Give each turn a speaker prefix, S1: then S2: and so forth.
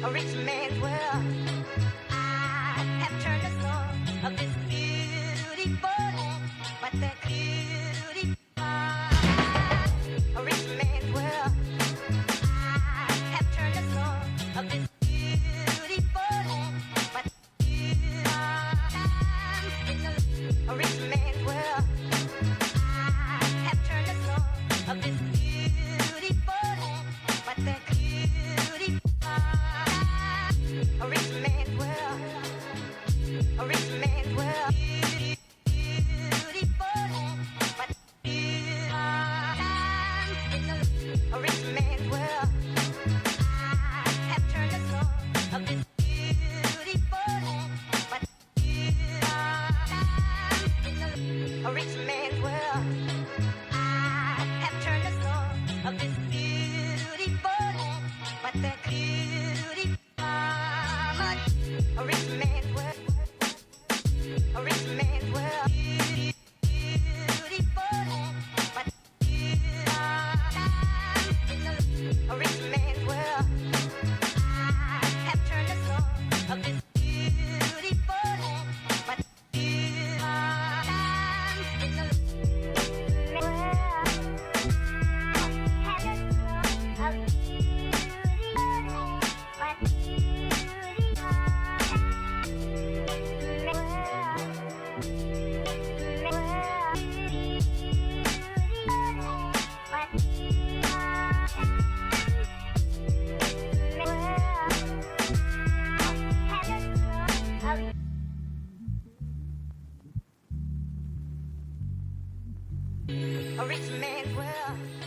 S1: A rich man's world. I have turned the soul of this beautiful land, but that beauty. A rich man's world. I have turned the soul of this beautiful land, but a rich man's world. I have turned the soul of this beautiful land, but that beauty. A rich man's world. A rich man's world. Beautiful land, but a rich man's world. I have turned the soul of this beautiful land, but a rich man's world. I have turned the soul of this beautiful land, but that beauty. A rich man's world. A rich man's world. Beautiful land, but a rich man's world. I have turned the soul of this beautiful land, but a rich man's world.